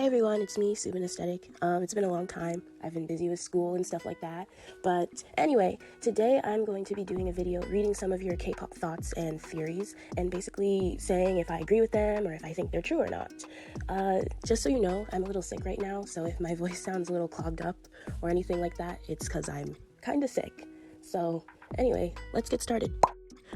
Hi everyone, it's me, 𝘚𝘵𝘥𝘨. It's been a long time. I've been busy with school and stuff like that. But anyway, today I'm going to be doing a video reading some of your K-pop thoughts and theories and basically saying if I agree with them or if I think they're true or not. Just so you know, I'm a little sick right now, so if my voice sounds a little clogged up or anything like that, it's because I'm kind of sick. So anyway, let's get started.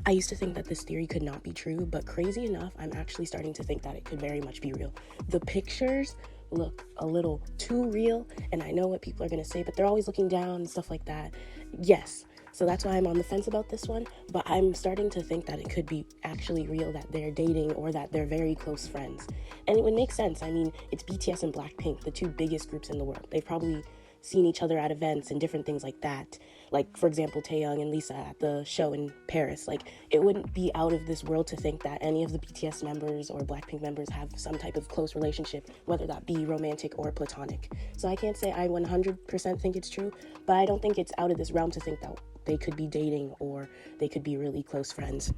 I used to think that this theory could not be true, but crazy enough, I'm actually starting to think that it could very much be real. The pictures look a little too real, and I know what people are going to say, but they're always looking down and stuff like that. Yes, so that's why I'm on the fence about this one, but I'm starting to think that it could be actually real, that they're dating or that they're very close friends. And it would make sense. I mean, it's BTS and Blackpink, the two biggest groups in the world. They've probably seen each other at events and different things like that. Like, for example, Taeyong and Lisa at the show in Paris. Like, it wouldn't be out of this world to think that any of the BTS members or Blackpink members have some type of close relationship, whether that be romantic or platonic. So I can't say I 100% think it's true, but I don't think it's out of this realm to think that they could be dating or they could be really close friends.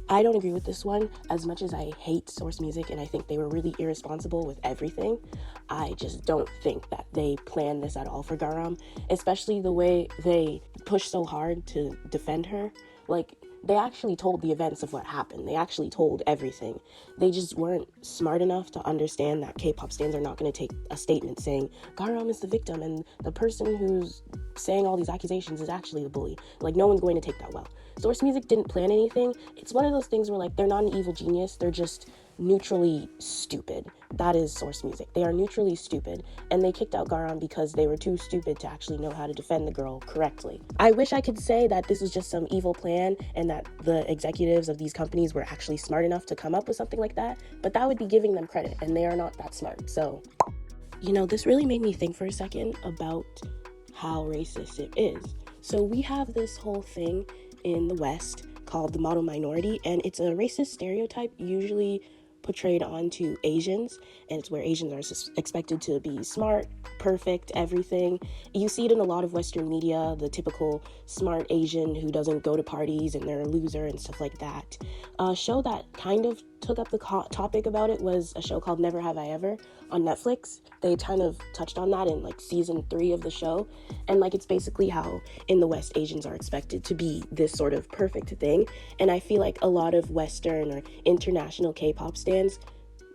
I don't agree with this one. As much as I hate Source Music and I think they were really irresponsible with everything, I just don't think that they planned this at all for 𝘚𝘵𝘥, especially the way they pushed so hard to defend her. Like, they actually told the events of what happened. They actually told everything. They just weren't smart enough to understand that K-pop stans are not going to take a statement saying 𝘚𝘵𝘥 is the victim and the person who's saying all these accusations is actually the bully. Like, no one's going to take that well. Source Music didn't plan anything. It's one of those things where, like, they're not an evil genius. They're just neutrally stupid. That is Source Music. They are neutrally stupid, and they kicked out 𝘚𝘵𝘥 because they were too stupid to actually know how to defend the girl correctly. I wish I could say that this was just some evil plan and that the executives of these companies were actually smart enough to come up with something like that, but that would be giving them credit, and they are not that smart. So, you know, this really made me think for a second about how racist it is. So we have this whole thing in the West called the model minority, and it's a racist stereotype usually portrayed onto Asians, and it's where Asians are expected to be smart, perfect, everything. You see it in a lot of Western media, the typical smart Asian who doesn't go to parties and they're a loser and stuff like that. A show that kind of took up the topic about it was a show called Never Have I Ever on Netflix. They kind of touched on that in like season 3 of the show, and like it's basically how in the West Asians are expected to be this sort of perfect thing. And I feel like a lot of Western or international K-pop stans,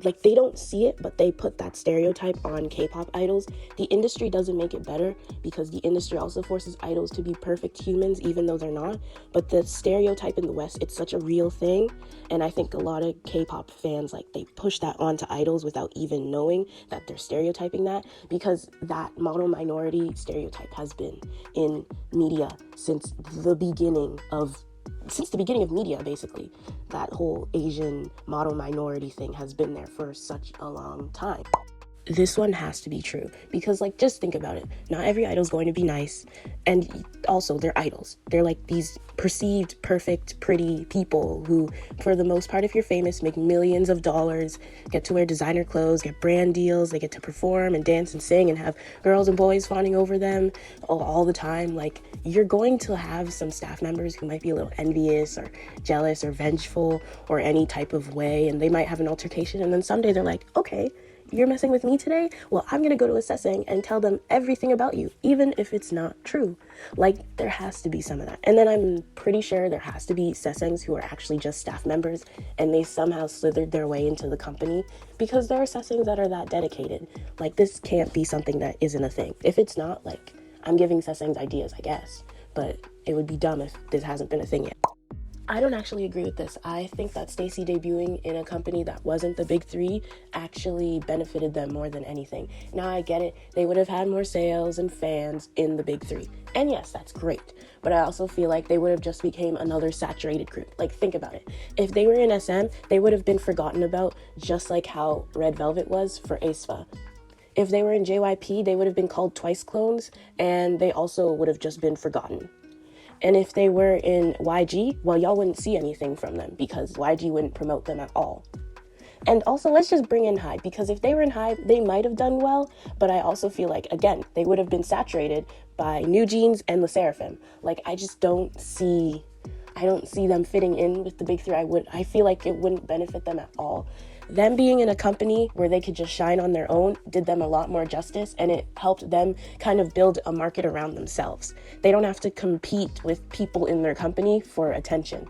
like, they don't see it, but they put that stereotype on K-pop idols. The industry doesn't make it better because the industry also forces idols to be perfect humans, even though they're not. But the stereotype in the West, it's such a real thing. And I think a lot of K-pop fans, like, they push that onto idols without even knowing that they're stereotyping that, because that model minority stereotype has been in media since the beginning of media, basically. That whole Asian model minority thing has been there for such a long time. This one has to be true because, like, just think about it. Not every idol's going to be nice, and also they're idols. They're like these perceived perfect, pretty people who, for the most part, if you're famous, make millions of dollars, get to wear designer clothes, get brand deals, they get to perform and dance and sing and have girls and boys fawning over them all the time. Like, you're going to have some staff members who might be a little envious or jealous or vengeful or any type of way, and they might have an altercation, and then someday they're like, okay, you're messing with me today? Well, I'm going to go to a 𝘚𝑠𝑒ng and tell them everything about you, even if it's not true. Like, there has to be some of that. And then I'm pretty sure there has to be 𝘚𝑠𝑒ngs who are actually just staff members and they somehow slithered their way into the company, because there are 𝘚𝑠𝑒ngs that are that dedicated. Like, this can't be something that isn't a thing. If it's not, like, I'm giving 𝘚𝑠𝑒ngs ideas, I guess, but it would be dumb if this hasn't been a thing yet. I don't actually agree with this. I think that Stacy debuting in a company that wasn't the big 3 actually benefited them more than anything. Now, I get it. They would have had more sales and fans in the big 3. And yes, that's great. But I also feel like they would have just became another saturated group. Like, think about it. If they were in SM, they would have been forgotten about, just like how Red Velvet was for 𝘴𝘱𝑰. If they were in JYP, they would have been called Twice clones, and they also would have just been forgotten. And if they were in YG, well, y'all wouldn't see anything from them because YG wouldn't promote them at all. And also, let's just bring in HYBE, because if they were in HYBE, they might have done well, but I also feel like, again, they would have been saturated by New Jeans and LE SSERAFIM. Like, I don't see them fitting in with the big 3. I feel like it wouldn't benefit them at all. them being in a company where they could just shine on their own did them a lot more justice, and it helped them kind of build a market around themselves. They don't have to compete with people in their company for attention.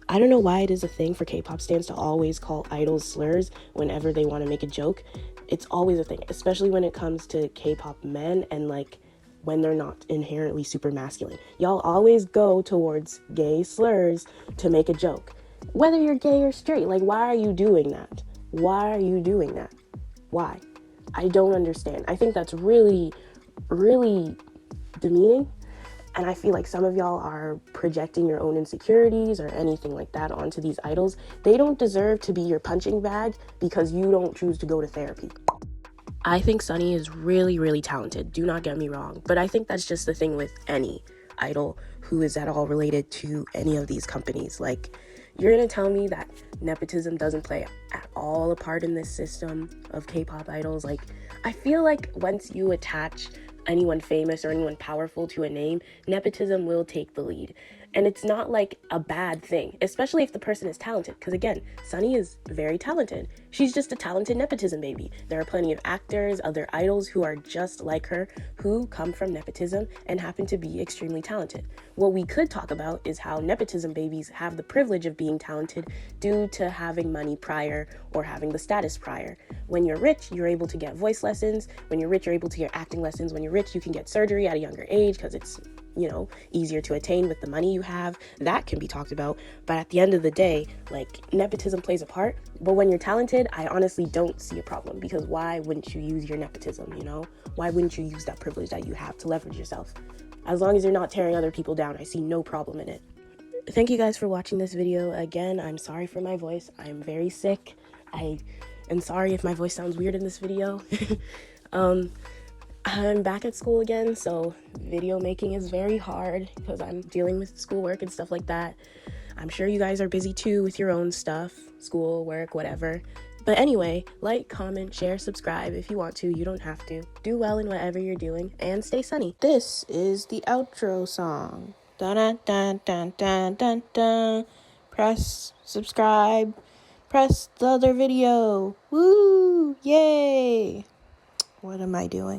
I don't know why it is a thing for K-pop stans to always call idols slurs whenever they want to make a joke. It's always a thing, especially when it comes to K-pop men and like when they're not inherently super masculine. Y'all always go towards gay slurs to make a joke. Whether you're gay or straight, like, why are you doing that? Why are you doing that? Why? I don't understand. I think that's really, really demeaning. And I feel like some of y'all are projecting your own insecurities or anything like that onto these idols. They don't deserve to be your punching bag because you don't choose to go to therapy. I think 𝘴𝘰 is really, really talented. Do not get me wrong. But I think that's just the thing with any idol who is at all related to any of these companies. Like, you're going to tell me that nepotism doesn't play at all a part in this system of K-pop idols? Like, I feel like once you attach anyone famous or anyone powerful to a name, nepotism will take the lead. And it's not like a bad thing, especially if the person is talented. Because again, 𝘴𝘰 is very talented. She's just a talented nepotism baby. There are plenty of actors, other idols who are just like her, who come from nepotism and happen to be extremely talented. What we could talk about is how nepotism babies have the privilege of being talented due to having money prior or having the status prior. When you're rich, you're able to get voice lessons. When you're rich, you're able to get acting lessons. When you're rich, you can get surgery at a younger age because it's, you know, easier to attain with the money you have. That can be talked about. But at the end of the day, like, nepotism plays a part. But when you're talented, I honestly don't see a problem, because why wouldn't you use your nepotism, you know? Why wouldn't you use that privilege that you have to leverage yourself? As long as you're not tearing other people down, I see no problem in it. Thank you guys for watching this video. Again, I'm sorry for my voice. I'm very sick. I am sorry if my voice sounds weird in this video. I'm back at school again, so video making is very hard because I'm dealing with schoolwork and stuff like that. I'm sure you guys are busy too with your own stuff, school, work, whatever. But anyway, like, comment, share, subscribe if you want to. You don't have to. Do well in whatever you're doing, and stay sunny. This is the outro song. Dun dun dun dun dun dun dun. Press subscribe. Press the other video. Woo! Yay! What am I doing?